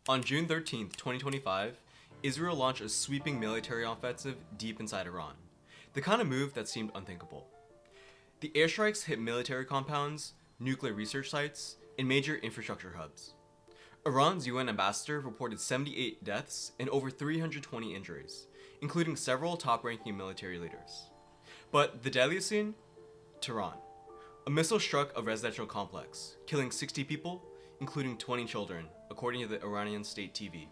On June 13th, 2025, Israel launched a sweeping military offensive deep inside Iran, the kind of move that seemed unthinkable. The airstrikes hit military compounds, nuclear research sites, and major infrastructure hubs. Iran's UN ambassador reported 78 deaths and over 320 injuries, including several top-ranking military leaders. But the deadliest scene? Tehran. A missile struck a residential complex, killing 60 people, including 20 children, according to the Iranian state TV.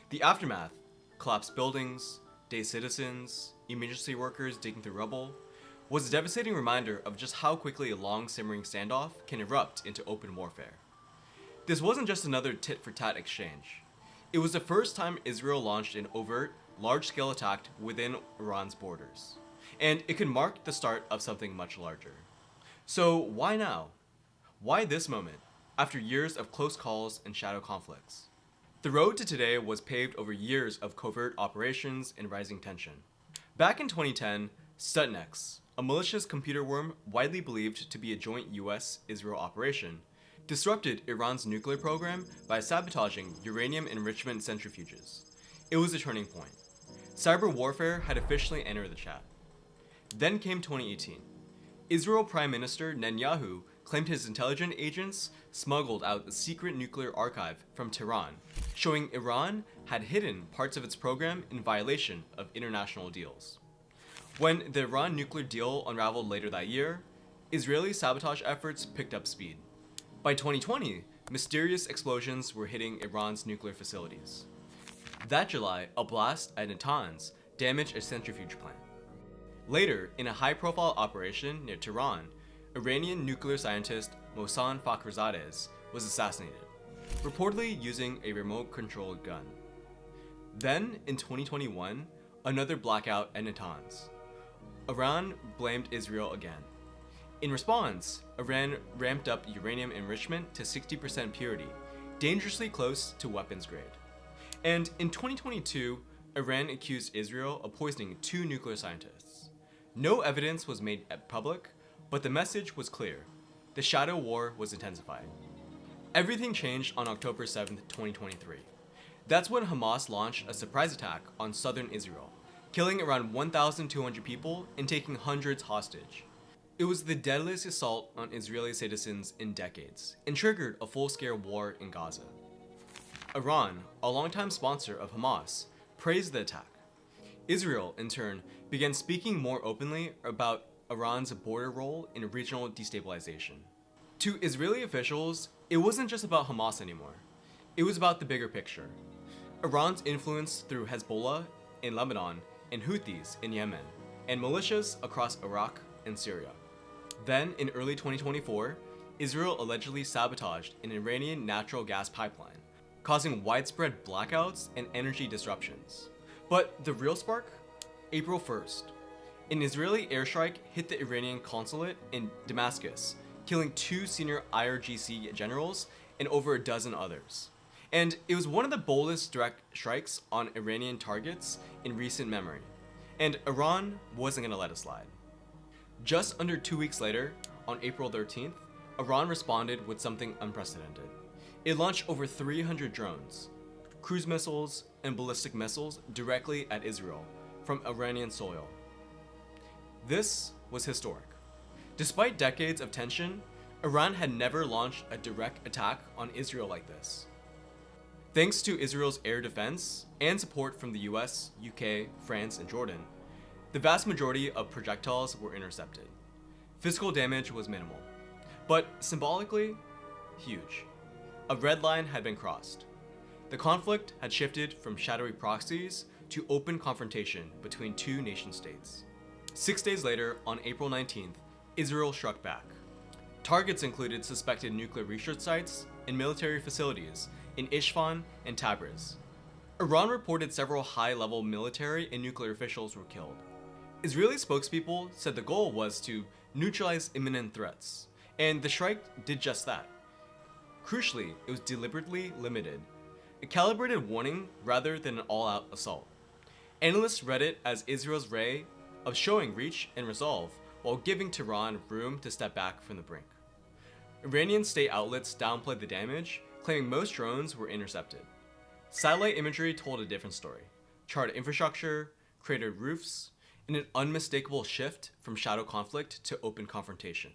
The aftermath: collapsed buildings, dazed citizens, emergency workers digging through rubble, was a devastating reminder of just how quickly a long-simmering standoff can erupt into open warfare. This wasn't just another tit-for-tat exchange. It was the first time Israel launched an overt, large-scale attack within Iran's borders, and it could mark the start of something much larger. So why now? Why this moment, after years of close calls and shadow conflicts? The road to today was paved over years of covert operations and rising tension. Back in 2010, Stuxnet, a malicious computer worm widely believed to be a joint US-Israel operation, disrupted Iran's nuclear program by sabotaging uranium enrichment centrifuges. It was a turning point. Cyber warfare had officially entered the chat. Then came 2018. Israel Prime Minister Netanyahu claimed his intelligence agents smuggled out a secret nuclear archive from Tehran, showing Iran had hidden parts of its program in violation of international deals. When the Iran nuclear deal unraveled later that year, Israeli sabotage efforts picked up speed. By 2020, mysterious explosions were hitting Iran's nuclear facilities. That July, a blast at Natanz damaged a centrifuge plant. Later, in a high-profile operation near Tehran, Iranian nuclear scientist Mohsen Fakhrizadeh was assassinated, reportedly using a remote-controlled gun. Then, in 2021, another blackout at Natanz. Iran blamed Israel again. In response, Iran ramped up uranium enrichment to 60% purity, dangerously close to weapons grade. And in 2022, Iran accused Israel of poisoning 2 nuclear scientists. No evidence was made public, but the message was clear. The shadow war was intensifying. Everything changed on October 7, 2023. That's when Hamas launched a surprise attack on southern Israel, killing around 1,200 people and taking hundreds hostage. It was the deadliest assault on Israeli citizens in decades, and triggered a full-scale war in Gaza. Iran, a longtime sponsor of Hamas, praised the attack. Israel, in turn, began speaking more openly about Iran's border role in regional destabilization. To Israeli officials, it wasn't just about Hamas anymore. It was about the bigger picture. Iran's influence through Hezbollah in Lebanon and Houthis in Yemen, and militias across Iraq and Syria. Then, in early 2024, Israel allegedly sabotaged an Iranian natural gas pipeline, causing widespread blackouts and energy disruptions. But the real spark? April 1st. An Israeli airstrike hit the Iranian consulate in Damascus, killing 2 senior IRGC generals and over a dozen others. And it was one of the boldest direct strikes on Iranian targets in recent memory. And Iran wasn't going to let it slide. Just under 2 weeks later, on April 13th, Iran responded with something unprecedented. It launched over 300 drones, cruise missiles, and ballistic missiles directly at Israel from Iranian soil. This was historic. Despite decades of tension, Iran had never launched a direct attack on Israel like this. Thanks to Israel's air defense and support from the US, UK, France, and Jordan, the vast majority of projectiles were intercepted. Physical damage was minimal, but symbolically, huge. A red line had been crossed. The conflict had shifted from shadowy proxies to open confrontation between 2 nation-states. 6 days later, on April 19th, Israel struck back. Targets included suspected nuclear research sites and military facilities in Isfahan and Tabriz. Iran reported several high-level military and nuclear officials were killed. Israeli spokespeople said the goal was to neutralize imminent threats, and the strike did just that. Crucially, it was deliberately limited, a calibrated warning rather than an all-out assault. Analysts read it as Israel's way of showing reach and resolve while giving Tehran room to step back from the brink. Iranian state outlets downplayed the damage, claiming most drones were intercepted. Satellite imagery told a different story. Charted infrastructure, cratered roofs, and an unmistakable shift from shadow conflict to open confrontation.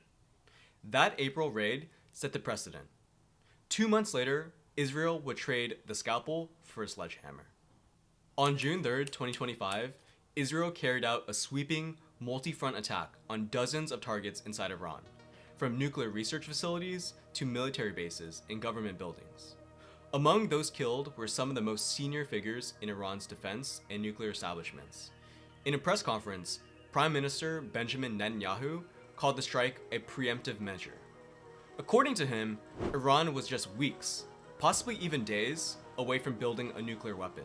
That April raid set the precedent. 2 months later, Israel would trade the scalpel for a sledgehammer. On June 3rd, 2025, Israel carried out a sweeping, multi-front attack on dozens of targets inside Iran, from nuclear research facilities to military bases and government buildings. Among those killed were some of the most senior figures in Iran's defense and nuclear establishments. In a press conference, Prime Minister Benjamin Netanyahu called the strike a preemptive measure. According to him, Iran was just weeks, possibly even days, away from building a nuclear weapon.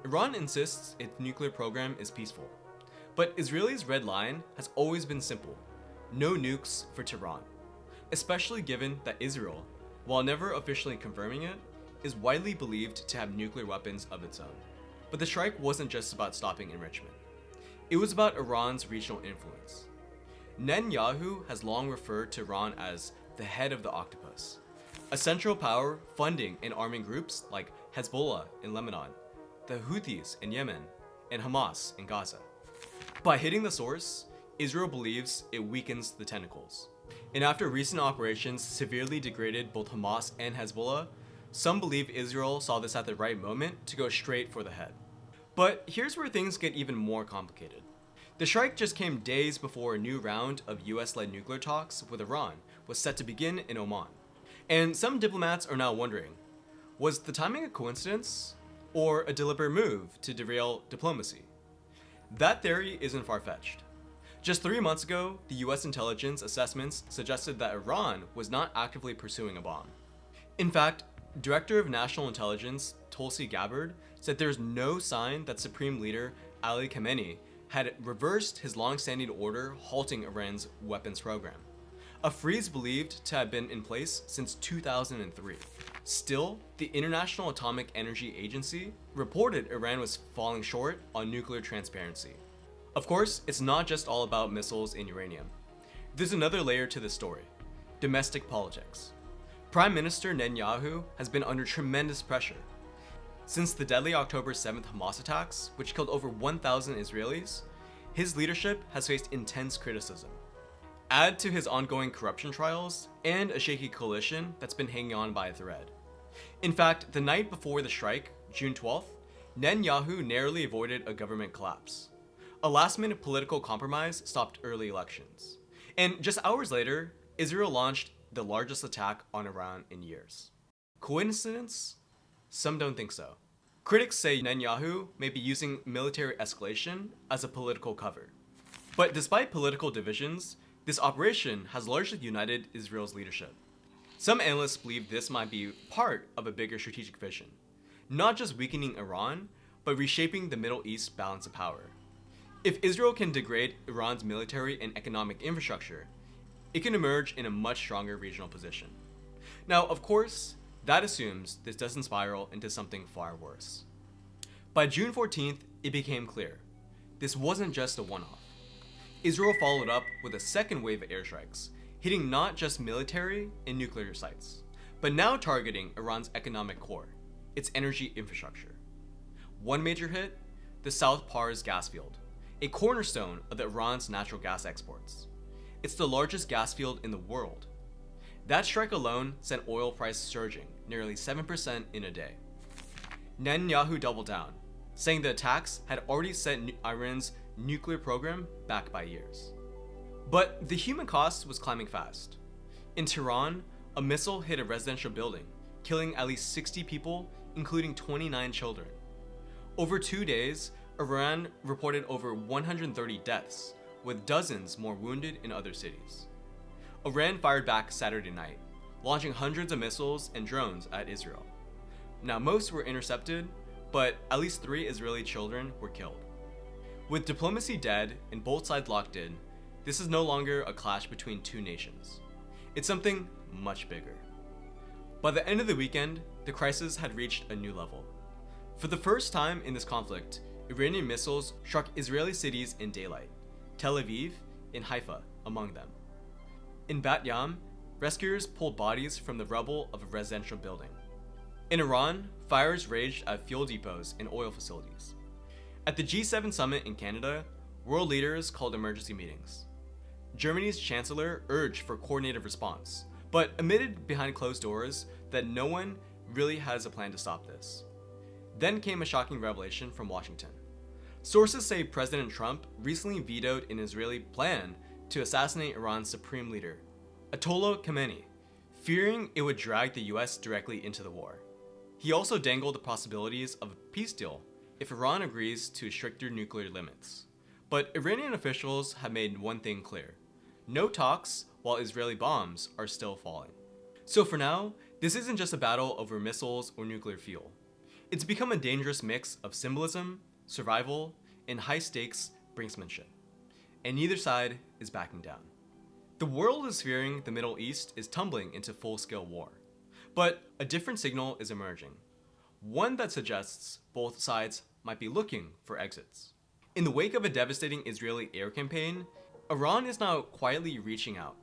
Iran insists its nuclear program is peaceful, but Israel's red line has always been simple: no nukes for Tehran, especially given that Israel, while never officially confirming it, is widely believed to have nuclear weapons of its own. But the strike wasn't just about stopping enrichment. It was about Iran's regional influence. Netanyahu has long referred to Iran as the head of the octopus, a central power funding and arming groups like Hezbollah in Lebanon, the Houthis in Yemen, and Hamas in Gaza. By hitting the source, Israel believes it weakens the tentacles. And after recent operations severely degraded both Hamas and Hezbollah, some believe Israel saw this at the right moment to go straight for the head. But here's where things get even more complicated. The strike just came days before a new round of US-led nuclear talks with Iran was set to begin in Oman. And some diplomats are now wondering, was the timing a coincidence or a deliberate move to derail diplomacy? That theory isn't far-fetched. Just 3 months ago, the US intelligence assessments suggested that Iran was not actively pursuing a bomb. In fact, Director of National Intelligence Tulsi Gabbard said there's no sign that Supreme Leader Ali Khamenei had reversed his long-standing order halting Iran's weapons program, a freeze believed to have been in place since 2003. Still, the International Atomic Energy Agency reported Iran was falling short on nuclear transparency. Of course, it's not just all about missiles and uranium. There's another layer to this story: domestic politics. Prime Minister Netanyahu has been under tremendous pressure. Since the deadly October 7th Hamas attacks, which killed over 1,000 Israelis, his leadership has faced intense criticism. Add to his ongoing corruption trials and a shaky coalition that's been hanging on by a thread. In fact, the night before the strike, June 12th, Netanyahu narrowly avoided a government collapse. A last-minute political compromise stopped early elections. And just hours later, Israel launched the largest attack on Iran in years. Coincidence? Some don't think so. Critics say Netanyahu may be using military escalation as a political cover. But despite political divisions, this operation has largely united Israel's leadership. Some analysts believe this might be part of a bigger strategic vision, not just weakening Iran, but reshaping the Middle East balance of power. If Israel can degrade Iran's military and economic infrastructure, it can emerge in a much stronger regional position. Now, of course, that assumes this doesn't spiral into something far worse. By June 14th, it became clear this wasn't just a one-off. Israel followed up with a second wave of airstrikes, hitting not just military and nuclear sites, but now targeting Iran's economic core, its energy infrastructure. One major hit: the South Pars gas field, a cornerstone of Iran's natural gas exports. It's the largest gas field in the world. That strike alone sent oil prices surging nearly 7% in a day. Netanyahu doubled down, saying the attacks had already set Iran's nuclear program back by years. But the human cost was climbing fast. In Tehran, a missile hit a residential building, killing at least 60 people, including 29 children. Over 2 days, Iran reported over 130 deaths, with dozens more wounded in other cities. Iran fired back Saturday night, launching hundreds of missiles and drones at Israel. Now, most were intercepted, but at least 3 Israeli children were killed. With diplomacy dead and both sides locked in, this is no longer a clash between two nations. It's something much bigger. By the end of the weekend, the crisis had reached a new level. For the first time in this conflict, Iranian missiles struck Israeli cities in daylight, Tel Aviv and Haifa among them. In Bat Yam, rescuers pulled bodies from the rubble of a residential building. In Iran, fires raged at fuel depots and oil facilities. At the G7 summit in Canada, world leaders called emergency meetings. Germany's chancellor urged for coordinated response, but admitted behind closed doors that no one really has a plan to stop this. Then came a shocking revelation from Washington. Sources say President Trump recently vetoed an Israeli plan to assassinate Iran's supreme leader, Ayatollah Khamenei, fearing it would drag the US directly into the war. He also dangled the possibilities of a peace deal if Iran agrees to stricter nuclear limits. But Iranian officials have made one thing clear: no talks while Israeli bombs are still falling. So for now, this isn't just a battle over missiles or nuclear fuel. It's become a dangerous mix of symbolism, survival, and high-stakes brinksmanship. And neither side is backing down. The world is fearing the Middle East is tumbling into full-scale war. But a different signal is emerging. One that suggests both sides might be looking for exits. In the wake of a devastating Israeli air campaign, Iran is now quietly reaching out.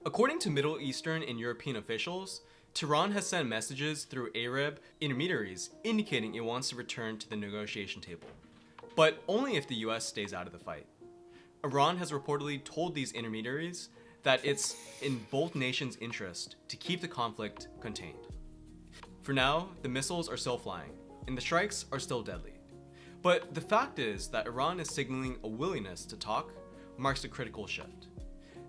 According to Middle Eastern and European officials, Tehran has sent messages through Arab intermediaries indicating it wants to return to the negotiation table, but only if the US stays out of the fight. Iran has reportedly told these intermediaries that it's in both nations' interest to keep the conflict contained. For now, the missiles are still flying, and the strikes are still deadly. But the fact is that Iran is signaling a willingness to talk marks a critical shift.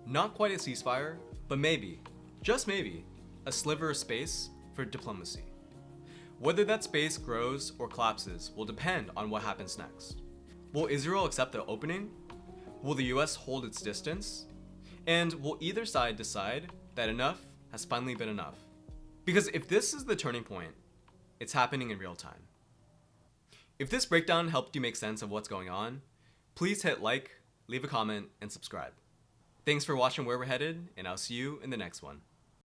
Not quite a ceasefire, but maybe, just maybe, a sliver of space for diplomacy. Whether that space grows or collapses will depend on what happens next. Will Israel accept the opening? Will the US hold its distance? And will either side decide that enough has finally been enough? Because if this is the turning point, it's happening in real time. If this breakdown helped you make sense of what's going on, please hit like, leave a comment, and subscribe. Thanks for watching Where We're Headed, and I'll see you in the next one.